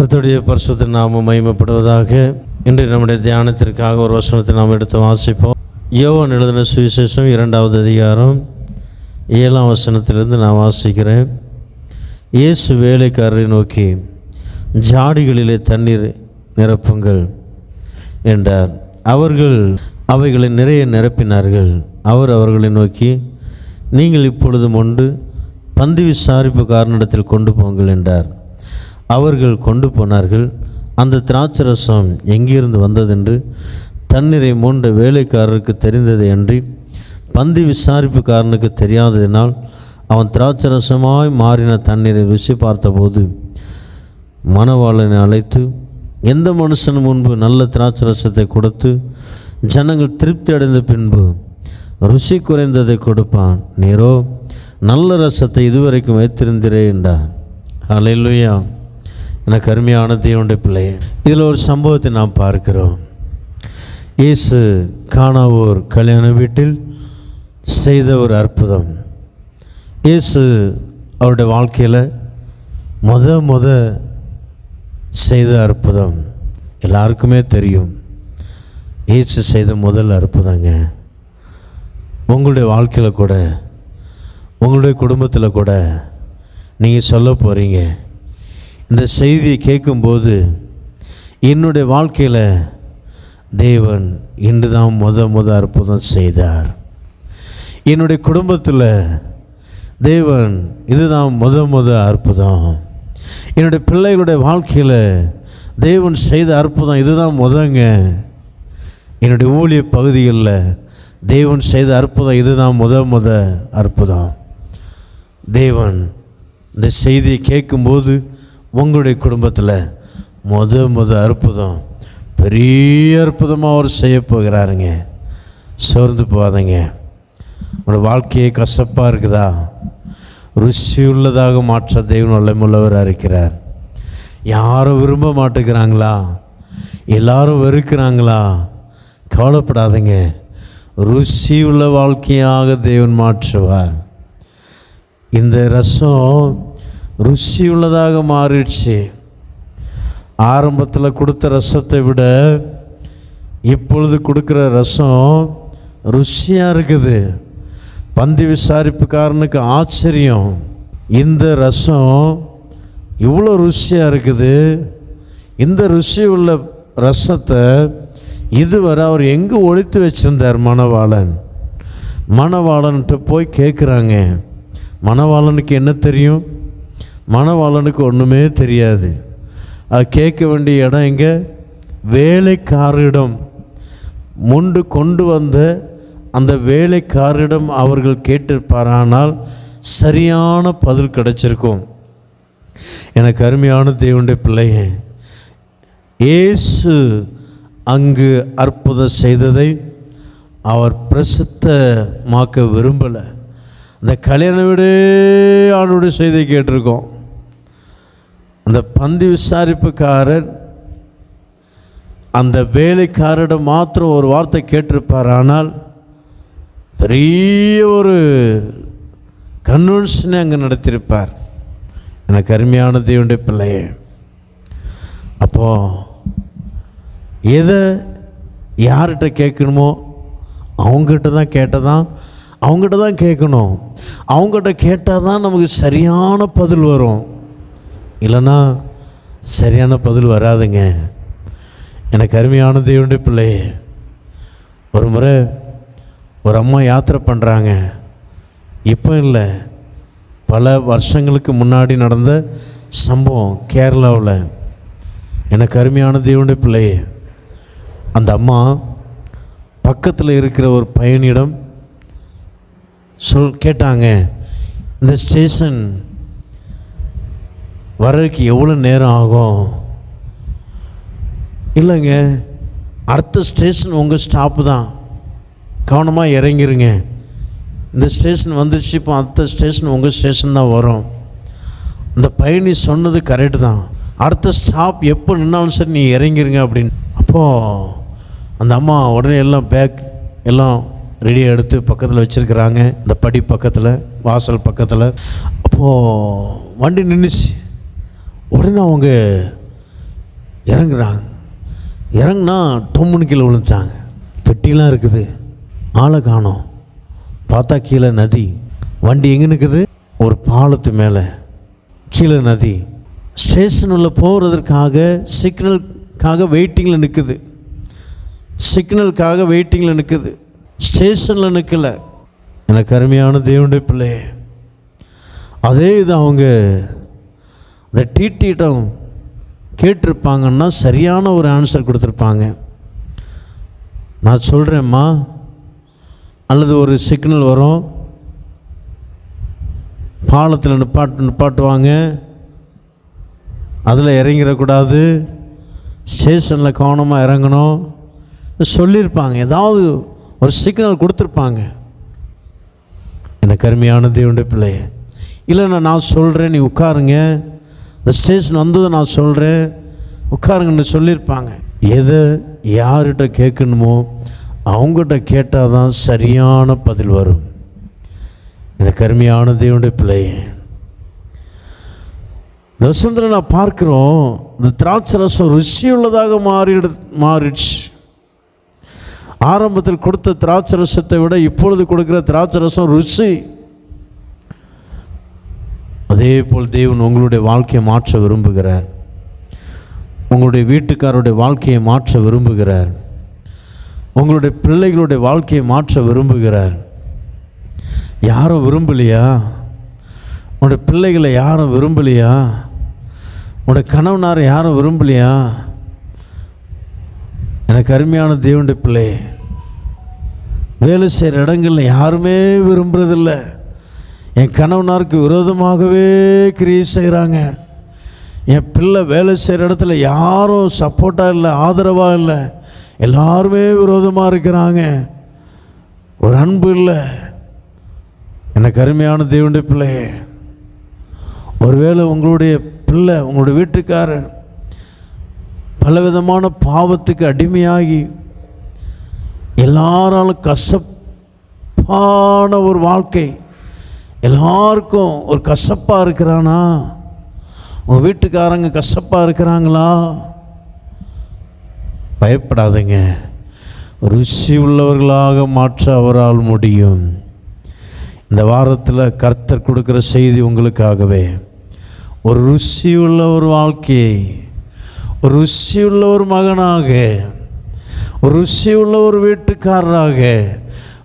கர்த்தருடைய பரிசுத்த நாமம் மகிமைப்படுவதாக. இன்று நம்முடைய தியானத்திற்காக ஒரு வசனத்தை நாம் எடுத்து வாசிப்போம். யோவான் எழுதின சுவிசேஷம் 2வது அதிகாரம் 7ஆம் வசனத்திலிருந்து நான் வாசிக்கிறேன். இயேசு வேலைக்காரரை நோக்கி, ஜாடிகளிலே தண்ணீர் நிரப்புங்கள் என்றார். அவர்கள் அவைகளை நிறைய நிரப்பினார்கள். அவர் அவர்களை நோக்கி, நீங்கள் இப்பொழுது மொண்டு பந்தி விசாரிப்பு காரணத்தில் கொண்டு போங்கள் என்றார். அவர்கள் கொண்டு போனார்கள். அந்த திராட்சரசம் எங்கிருந்து வந்ததென்று தண்ணீரை மொண்ட வேலைக்காரருக்கு தெரிந்ததை அன்றி பந்தி விசாரிப்புக்காரனுக்கு தெரியாததினால் அவன் திராட்சரசமாய் மாறின தண்ணீரை ருசி பார்த்தபோது மணவாளனை அழைத்து, எந்த மனுஷன் முன்பு நல்ல திராட்சரசத்தை கொடுத்து ஜனங்கள் திருப்தி அடைந்த பின்பு ருசி குறைந்ததை கொடுப்பான்? நீரோ நல்ல ரசத்தை இதுவரைக்கும் வைத்திருந்தீரே என்றார். அல்லேலூயா. எனக்கு அருமையான தேவனுடைய பிள்ளையே, இதில் ஒரு சம்பவத்தை நாம் பார்க்கிறோம். இயேசு கானாவூர் கல்யாண வீட்டில் செய்த ஒரு அற்புதம். இயேசு அவருடைய வாழ்க்கையில் முத செய்த அற்புதம் எல்லாருக்குமே தெரியும். இயேசு செய்த முதல் அற்புதங்க. உங்களுடைய வாழ்க்கையில் கூட, உங்களுடைய குடும்பத்தில் கூட நீங்கள் சொல்ல போகிறீங்க, இந்த செய்தியை கேட்கும்போது என்னுடைய வாழ்க்கையில் தேவன் இன்று தான் முத அற்புதம் செய்தார். என்னுடைய குடும்பத்தில் தேவன் இதுதான் முத அற்புதம். என்னுடைய பிள்ளைகளுடைய வாழ்க்கையில் தேவன் செய்த அற்புதம் இதுதான் முதங்க. என்னுடைய ஊழிய பகுதிகளில் தேவன் செய்த அற்புதம் இதுதான் முத அற்புதம். தேவன் இந்த செய்தியை கேட்கும்போது உங்களுடைய குடும்பத்தில் முத அற்புதம், பெரிய அற்புதமாக அவர் செய்ய போகிறாருங்க. சோர்ந்து போகாதீங்க. உங்களோட வாழ்க்கையை கசப்பாக இருக்குதா, ருசி உள்ளதாக மாற்ற தேவன் வல்லமையுள்ளவராக இருக்கிறார். யாரும் விரும்ப மாட்டேங்கிறாங்களா, எல்லாரும் வெறுக்கிறாங்களா, கவலைப்படாதீங்க. ருசி உள்ள வாழ்க்கையாக தேவன் மாற்றுவார். இந்த ரசம் ருசி உள்ளதாக மாறிடுச்சு. ஆரம்பத்தில் கொடுத்த ரசத்தை விட இப்பொழுது கொடுக்குற ரசம் ருசியாக இருக்குது. பந்தி விசாரிப்புக்காரனுக்கு ஆச்சரியம், இந்த ரசம் இவ்வளோ ருசியாக இருக்குது. இந்த ருசி உள்ள ரசத்தை இதுவரை அவர் எங்கே ஒழித்து வச்சிருந்தார்? மணவாளன்கிட்ட போய் கேட்குறாங்க. மணவாளனுக்கு என்ன தெரியும்? மணவாளனுக்கு ஒன்றுமே தெரியாது. அது கேட்க வேண்டிய இடம் எங்கே? வேலைக்காரிடம். முண்டு கொண்டு வந்த அந்த வேலைக்காரிடம் அவர்கள் கேட்டிருப்பாரானால் சரியான பதில் கிடைச்சிருக்கும். எனக்கு அருமையான தேவனுடைய பிள்ளையே, இயேசு அங்கு அற்புதம் செய்ததை அவர் பிரசித்தமாக்க விரும்பலை. அந்த கல்யாண வீடு ஆளுடைய செய்தியை கேட்டிருக்கோம். அந்த பந்தி விசாரிப்புக்காரர் அந்த வேலைக்காரரிடம் மாத்திரம் ஒரு வார்த்தை கேட்டிருப்பார். ஆனால் பெரிய ஒரு கன்வென்ஷனை அங்கே நடத்தியிருப்பார். எனக்கு அருமையான தேவனுடைய பிள்ளையே, அப்போது எதை யார்கிட்ட கேட்கணுமோ அவங்ககிட்ட தான் கேட்கணும். அவங்ககிட்ட கேட்டால் தான் நமக்கு சரியான பதில் வரும். இல்லைன்னா சரியான பதில் வராதுங்க. எனக்கு அருமையான தேவனுடைய பிள்ளையே, ஒரு முறை ஒரு அம்மா யாத்திரை பண்ணுறாங்க. இப்போ இல்லை, பல வருஷங்களுக்கு முன்னாடி நடந்த சம்பவம் கேரளாவில். எனக்கு அருமையான தேவனுடைய பிள்ளையே, அந்த அம்மா பக்கத்தில் இருக்கிற ஒரு பையனிடம் கேட்டாங்க, இந்த ஸ்டேஷன் வர்றதுக்கு எவ்வளோ நேரம் ஆகும்? இல்லைங்க, அடுத்த ஸ்டேஷன் உங்கள் ஸ்டாப்பு தான், கவனமாக இறங்கிருங்க. இந்த ஸ்டேஷன் வந்துடுச்சு, இப்போ அடுத்த ஸ்டேஷன் உங்கள் ஸ்டேஷன் தான் வரும். இந்த பயணி சொன்னது கரெக்டு தான், அடுத்த ஸ்டாப் எப்போ நின்னாலும் சரி நீ இறங்கிருங்க அப்படின்னு. அப்போது அந்த அம்மா உடனே எல்லாம் பேக் எல்லாம் ரெடியாக எடுத்து பக்கத்தில் வச்சுருக்கிறாங்க, இந்த படி பக்கத்தில், வாசல் பக்கத்தில். அப்போது வண்டி நின்றுச்சு. உடனே அவங்க இறங்குறாங்க. இறங்குனா டொம்முன்னு கீழே விழுந்துட்டாங்க. பெட்டிலாம் இருக்குது, ஆளை காணோம். பார்த்தா கீழே நதி. வண்டி எங்கே நிற்குது? ஒரு பாலத்து மேலே, கீழே நதி. ஸ்டேஷன் உள்ள போகிறதுக்காக சிக்னலுக்காக வெயிட்டிங்கில் நிற்குது. சிக்னலுக்காக வெயிட்டிங்கில் நிற்குது, ஸ்டேஷனில் நிற்கலை. எனக்கு அருமையான தேவனுடைய பிள்ளை, அதே இது அவங்க இந்த டிடியிடம் கேட்டிருப்பாங்கன்னா சரியான ஒரு ஆன்சர் கொடுத்துருப்பாங்க. நான் சொல்கிறேம்மா, அல்லது ஒரு சிக்னல் வரும், பாலத்தில் நிப்பாட்டுவாங்க, அதில் இறங்கிடக்கூடாது, ஸ்டேஷனில் கவனமாக இறங்கணும் சொல்லியிருப்பாங்க. ஏதாவது ஒரு சிக்னல் கொடுத்துருப்பாங்க. எனக்கு அருமையான தேவனுடைய பிள்ளை, இல்லைண்ணா நான் சொல்கிறேன், நீ உட்காருங்க, இந்த ஸ்டேஷன் வந்தது நான் சொல்கிறேன், உட்காருங்கன்னு சொல்லியிருப்பாங்க. எதை யார்கிட்ட கேட்கணுமோ அவங்ககிட்ட கேட்டால் தான் சரியான பதில் வரும். எனக்கு அருமையான தேவனுடைய பிள்ளை, இந்த வசனத்தில் நான் பார்க்குறோம், இந்த திராட்சை ரசம் ருசியுள்ளதாக மாறிடுச்சு. ஆரம்பத்தில் கொடுத்த திராட்சை ரசத்தை விட இப்பொழுது கொடுக்குற திராட்சை ரசம் ருசி. அதே போல் தேவன் உங்களுடைய வாழ்க்கையை மாற்ற விரும்புகிறார். உங்களுடைய வீட்டுக்காரருடைய வாழ்க்கையை மாற்ற விரும்புகிறார். உங்களுடைய பிள்ளைகளுடைய வாழ்க்கையை மாற்ற விரும்புகிறார். யாரும் விரும்பலையா? உங்களுடைய பிள்ளைகளை யாரும் விரும்பலையா? உங்களுடைய கணவனாரை யாரும் விரும்பலையா? எனக்கு அருமையான தேவனுடைய பிள்ளை, வேலை செய்கிற இடங்களில் யாருமே விரும்புறதில்லை. என் கணவனாருக்கு விரோதமாகவே கிரியை செய்கிறாங்க. என் பிள்ளை வேலை செய்கிற இடத்துல யாரும் சப்போர்ட்டாக இல்லை, ஆதரவாக இல்லை, எல்லாருமே விரோதமாக இருக்கிறாங்க, ஒரு அன்பு இல்லை. எனக்கு அருமையான தேவனுடைய பிள்ளை, ஒருவேளை உங்களுடைய பிள்ளை, உங்களுடைய வீட்டுக்காரர் பலவிதமான பாவத்துக்கு அடிமையாகி எல்லாராலும் கசப்பான ஒரு வாழ்க்கை, எல்லாருக்கும் ஒரு கசப்பாக இருக்கிறானா? உங்கள் வீட்டுக்காரங்க கசப்பாக இருக்கிறாங்களா? பயப்படாதீங்க, ருசி உள்ளவர்களாக மாற்ற அவரால் முடியும். இந்த வாரத்தில் கர்த்தர் கொடுக்குற செய்தி உங்களுக்காகவே, ஒரு ருசியுள்ள ஒரு வாழ்க்கையை, ஒரு ருசியுள்ள ஒரு மகனாக, ஒரு ருசியுள்ள ஒரு வீட்டுக்காரராக,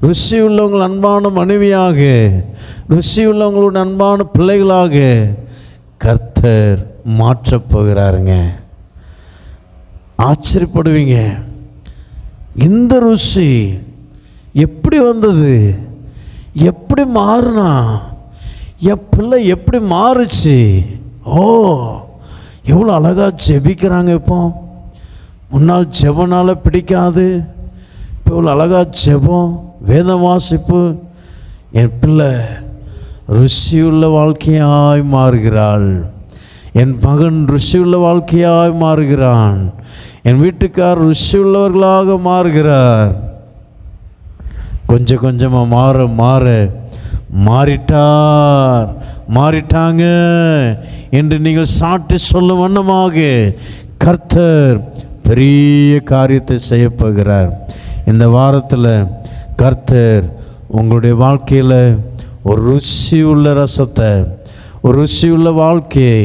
ருசியுள்ள உங்கள் அன்பான மனைவியாக, ருசியுள்ள உங்களுடைய அன்பான பிள்ளைகளாக கர்த்தர் மாற்றப் போகிறாருங்க. ஆச்சரியப்படுவீங்க. இந்த ருசி எப்படி வந்தது? எப்படி மாறுனா? என் பிள்ளை எப்படி மாறுச்சு? ஓ, எவ்வளோ அழகாக ஜெபிக்கிறாங்க. இப்போ முன்னால் ஜெபனால் பிடிக்காது, இப்போ இவ்வளோ அழகாக ஜெபம், வேத வாசிப்பு. என் பிள்ளை ருசியுள்ள வாழ்க்கையாய் மாறுகிறாள். என் மகன் ருசியுள்ள வாழ்க்கையாய் மாறுகிறான். என் வீட்டுக்கார் ருசியுள்ளவர்களாக மாறுகிறார். கொஞ்சம் கொஞ்சமாக மாறிட்டாங்க என்று நீங்கள் சாட்டி சொல்லும் வண்ணமாக கர்த்தர் பெரிய காரியத்தை செய்யப்போகிறார். இந்த வாரத்தில் கர்த்தர் உங்களுடைய வாழ்க்கையில் ஒரு ருசி உள்ள ரசத்தை, ஒரு ருசி உள்ள வாழ்க்கையை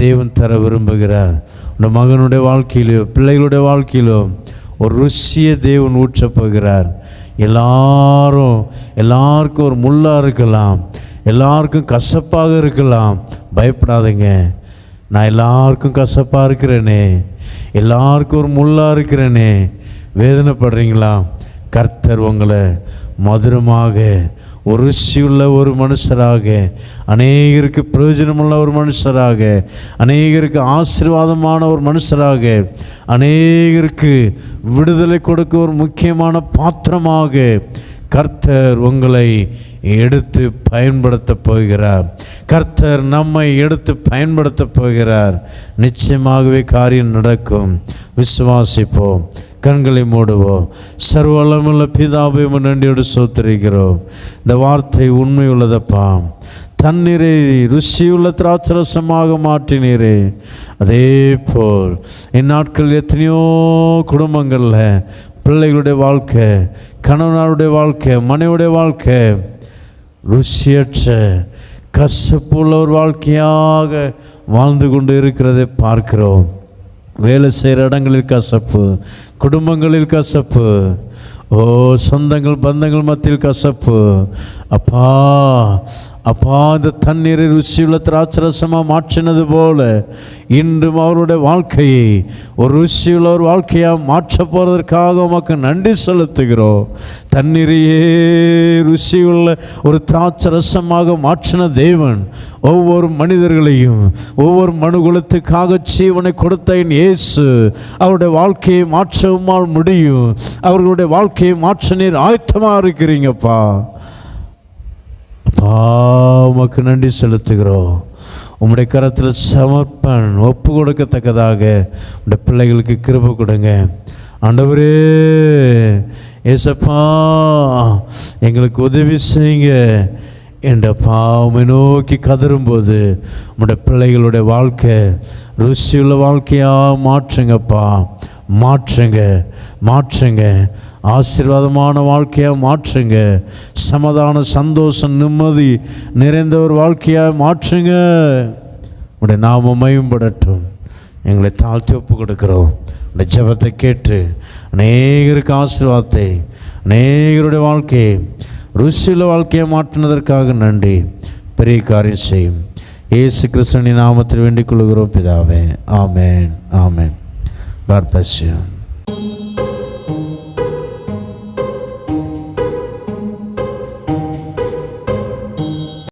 தேவன் தர விரும்புகிறார். உங்கள் மகனுடைய வாழ்க்கையிலோ பிள்ளைகளுடைய வாழ்க்கையிலோ ஒரு ருசியை தேவன் ஊற்றப்போகிறார். எல்லாருக்கும் ஒரு முள்ளாக இருக்கலாம், எல்லாருக்கும் கசப்பாக இருக்கலாம். பயப்படாதீங்க, நான் எல்லாருக்கும் கசப்பாக இருக்கிறேனே, எல்லாருக்கும் ஒரு முள்ளாக இருக்கிறேனே. வேதனைப்படுறீங்களா? கர்த்தர் உங்களை மதுரமாக, ஒரு ருசியுள்ள ஒரு மனுஷராக, அநேகருக்கு பிரயோஜனமுள்ள ஒரு மனுஷராக, அநேகருக்கு ஆசீர்வாதமான ஒரு மனுஷராக, அநேகருக்கு விடுதலை கொடுக்க ஒரு முக்கியமான பாத்திரமாக கர்த்தர் உங்களை எடுத்து பயன்படுத்த போகிறார். கர்த்தர் நம்மை எடுத்து பயன்படுத்த போகிறார். நிச்சயமாகவே காரியம் நடக்கும். விசுவாசிப்போம். கண்களை மூடுவோம். சர்வவல்லமையுள்ள பிதாவே, நன்றியோடு ஸ்தோத்திரிக்கிறோம். இந்த வார்த்தை உண்மை உள்ளதப்பா. தண்ணீரை ருசியுள்ள திராட்சரசமாக மாற்றினீரே, அதே போல் இந்நாட்கள் எத்தனையோ குடும்பங்களில் பிள்ளைகளுடைய வாழ்க்கை, கணவனுடைய வாழ்க்கை, மனைவியுடைய வாழ்க்கை ருசியற்ற கசப்புள்ள ஒரு வாழ்க்கையாக வாழ்ந்து கொண்டு இருக்கிறதை பார்க்கிறோம். வேலை செய்கிற இடங்களில் கசப்பு, குடும்பங்களில் கசப்பு, சொந்தங்கள் பந்தங்கள் மத்தியில் கசப்பு. அப்பா அப்பா, இந்த தண்ணீரை ருசியுள்ள திராட்சரசமாக மாற்றினது போல இன்றும் அவருடைய வாழ்க்கையை ஒரு ருசியுள்ள ஒரு வாழ்க்கையாக மாற்ற போகிறதற்காக உமக்கு நன்றி செலுத்துகிறோம். தண்ணீரையே ருசியுள்ள ஒரு திராட்சரசமாக மாற்றின தேவன் ஒவ்வொரு மனிதர்களையும், ஒவ்வொரு மனுகுலத்துக்காக ஜீவனை கொடுத்த என் இயேசு அவருடைய வாழ்க்கையை மாற்றவுமால் முடியும். அவர்களுடைய வாழ்க்கையை மாற்ற நீர் ஆயத்தமாக இருக்கிறீங்கப்பா. அப்பா, உமக்கு நன்றி செலுத்துகிறோம். உம்முடைய கரத்தில் சமர்ப்பன் ஒப்பு கொடுக்கத்தக்கதாக உடைய பிள்ளைகளுக்கு கிருபை கொடுங்க ஆண்டவரே. ஏசப்பா, எங்களுக்கு உதவி செய்யுங்க என்றப்பா உம்மை நோக்கி கதறும்போது உம்முடைய பிள்ளைகளுடைய வாழ்க்கை ருசியுள்ள வாழ்க்கையாக மாற்றுங்கப்பா. மாற்றுங்க மாற்றுங்க, ஆசீர்வாதமான வாழ்க்கையாக மாற்றுங்க. சமாதான, சந்தோஷம், நிம்மதி நிறைந்த ஒரு வாழ்க்கையாக மாற்றுங்க. உடைய நாமம் மகிமைப்படட்டும். எங்களை தாழ்த்தி ஒப்பு கொடுக்கிறோம். உடைய ஜெபத்தை கேட்டு அநேகருக்கு ஆசீர்வாதத்தை, அநேகருடைய வாழ்க்கையை ருசியுள்ள வாழ்க்கையை மாற்றினதற்காக நன்றி. பெரிய காரியம் செய்யும் இயேசு கிறிஸ்துவின் நாமத்தில் வேண்டிக் கொள்கிறோம் பிதாவே. ஆமென் ஆமென். God bless you.